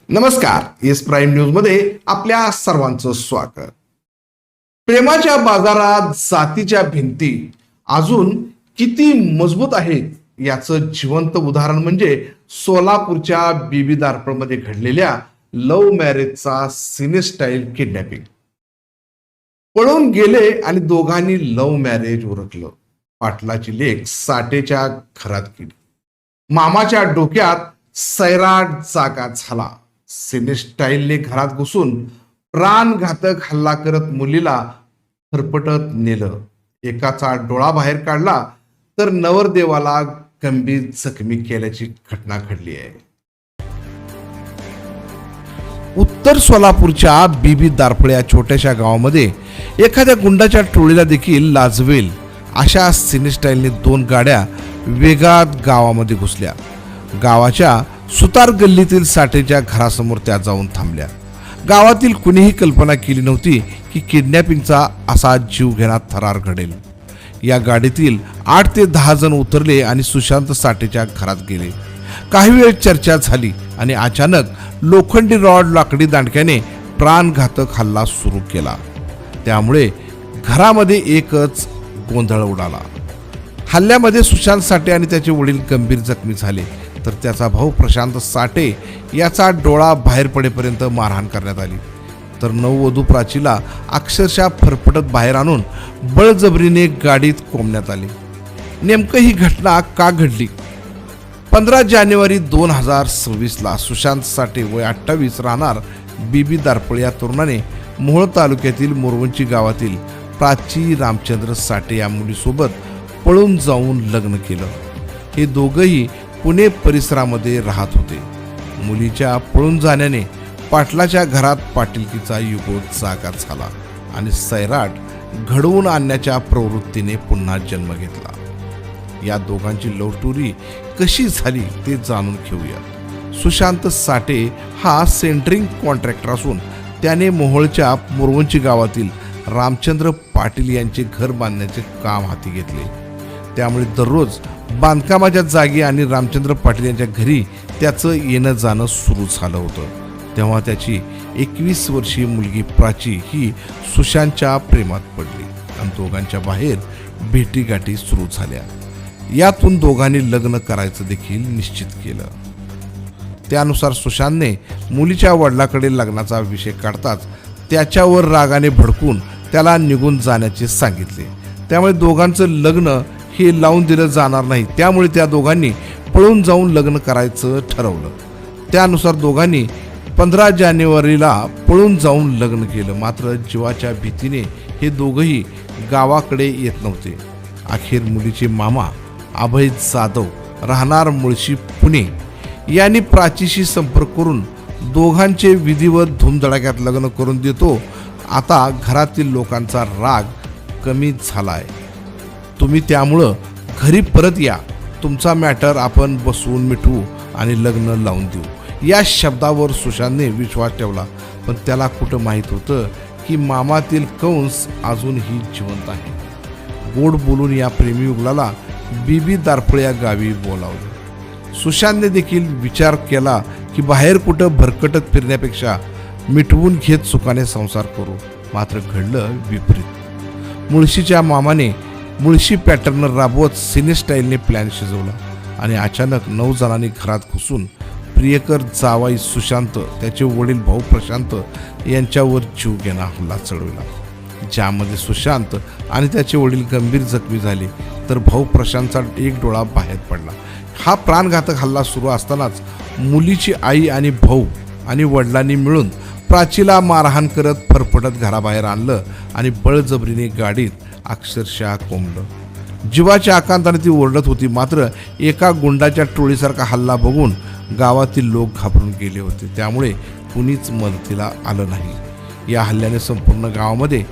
नमस्कार, S prime news मध्ये आपल्या सर्वांचं स्वागत. प्रेमाच्या बाजारात जातीच्या भिंती अजून किती मजबूत आहेत याचं जिवंत उदाहरण म्हणजे सोलापूरच्या बीबी दारपळमध्ये घडलेल्या लव्ह मॅरेजचा सिने स्टाईल किडनॅपिंग. पळून गेले आणि दोघांनी लव्ह मॅरेज उरकलं. पाटलाची लेक साठेच्या घरात गेली. मामाच्या डोक्यात सैराट जागा झाला. सिने स्टाईलने घरात घुसून प्राणघातक हल्ला करत मुलीला फरफटत नेलं. एकाचा डोळा बाहेर काढला तर नवरदेवाला गंभीर जखमी केल्याची घटना घडली आहे. उत्तर सोलापूरच्या बीबी दारपळ या छोट्याशा गावामध्ये एखाद्या गुंडाच्या टोळीला देखील लाजवेल अशा सिने स्टाईलने 2 गाड्या वेगात गावामध्ये घुसल्या. गावाच्या सुतार गल्लीतील साठेच्या घरासमोर त्या जाऊन थांबल्या. गावातील कुणीही कल्पना केली नव्हती की किडनॅपिंगचा असा जीवघेणा थरार घडेल. या गाडीतील 8 ते 10 जण उतरले आणि सुशांत साठेच्या घरात गेले. काही वेळ चर्चा झाली आणि अचानक लोखंडी रॉड लाकडी दांडक्याने प्राणघातक हल्ला सुरू केला. त्यामुळे घरामध्ये एकच गोंधळ उडाला. हल्ल्यामध्ये सुशांत साठे आणि त्याचे वडील गंभीर जखमी झाले तर त्याचा भाऊ प्रशांत साठे याचा डोळा बाहेर पडेपर्यंत मारहाण करण्यात आली. तर नववधू प्राचीला अक्षरशः फरफटत बाहेर आणून बळजबरीने गाडीत कोंबण्यात आले. नेमकं ही घटना का घडली? 15 जानेवारी 2026ला सुशांत साठे वय 28 राहणार बीबी दारपळ या तरुणाने मोहोळ तालुक्यातील मोरवंची गावातील प्राची रामचंद्र साठे या मुलीसोबत पळून जाऊन लग्न केलं. हे दोघंही पुणे परिसरामध्ये राहत होते. मुलीच्या पळून जाण्याने पाटलाच्या घरात पाटीलकीचा युग जागा झाला आणि सैराट घडवून आणण्याच्या प्रवृत्तीने पुन्हा जन्म घेतला. या दोघांची लव्ह स्टोरी कशी झाली ते जाणून घेऊया. सुशांत साठे हा सेंटरिंग कॉन्ट्रॅक्टर असून त्याने मोहोळच्या मोरवंची गावातील रामचंद्र पाटील यांचे घर बांधण्याचे काम हाती घेतले. त्यामुळे दररोज बांधकामाच्या जागी आणि रामचंद्र पाटील यांच्या घरी त्याचं येणं जाणं सुरू झालं होतं. तेव्हा त्याची 21 वर्षीय मुलगी प्राची ही सुशांतच्या प्रेमात पडली आणि दोघांच्या बाहेर भेटीगाठी सुरू झाल्या. यातून दोघांनी लग्न करायचं देखील निश्चित केलं. त्यानुसार सुशांतने मुलीच्या वडिलांकडे लग्नाचा विषय काढताच त्याच्यावर रागाने भडकून त्याला निघून जाण्याचे सांगितले. त्यामुळे दोघांचं लग्न हे लावून दिलं जाणार नाही. त्यामुळे त्या दोघांनी पळून जाऊन लग्न करायचं ठरवलं. त्यानुसार दोघांनी 15 जानेवारीला पळून जाऊन लग्न केलं. मात्र जीवाच्या भीतीने हे दोघंही गावाकडे येत नव्हते. अखेर मुलीचे मामा अभय जाधव राहणार मुळशी पुणे यांनी प्राचीशी संपर्क करून दोघांचे विधिवत धूमधडाक्यात लग्न करून देतो. आता घरातील लोकांचा राग कमी झालाय. तुम्ही त्यामुळं घरी परत या. तुमचा मॅटर आपण बसवून मिटवू आणि लग्न लावून देऊ या शब्दावर सुशांतने विश्वास ठेवला. पण त्याला कुठं माहीत होतं की मामातील कंस अजूनही जिवंत आहे. गोड बोलून या प्रेमीयुगलाला बीबी दारपळ या गावी बोलावलं. सुशांतने देखील विचार केला की बाहेर कुठं भरकटत फिरण्यापेक्षा मिटवून घेत सुखाने संसार करू. मात्र घडलं विपरीत. मुळशीच्या मामाने मुळशी पॅटर्न राबवत सिने स्टाईलने प्लॅन शिजवला आणि अचानक 9 जणांनी घरात घुसून प्रियकर जावाई सुशांत त्याचे वडील भाऊ प्रशांत यांच्यावर जीवघेणा हल्ला चढवला. ज्यामध्ये सुशांत आणि त्याचे वडील गंभीर जखमी झाले तर भाऊ प्रशांतचा एक डोळा बाहेर पडला. हा प्राणघातक हल्ला सुरू असतानाच मुलीची आई आणि भाऊ आणि वडिलांनी मिळून प्राचीला मारहाण करत फरफटत घराबाहेर आणलं आणि बळजबरीने गाडीत अक्षरशः कोंबलं. जीवाच्या आकांताने ती ओरडत होती. मात्र एका गुंडाच्या टोळीसारखा हल्ला बघून गावातील लोक घाबरून गेले होते. त्यामुळे कुणीच मदतीला आलं नाही. या हल्ल्याने संपूर्ण गावामध्ये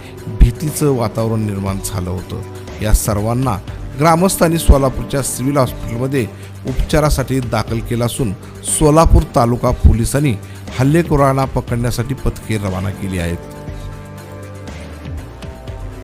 भीतीचं वातावरण निर्माण झालं होतं. या सर्वांना ग्रामस्थांनी सोलापूरच्या सिव्हिल हॉस्पिटलमध्ये उपचारासाठी दाखल केलं असून सोलापूर तालुका पोलिसांनी हल्लेखोरांना पकडण्यासाठी पथके रवाना केली आहेत.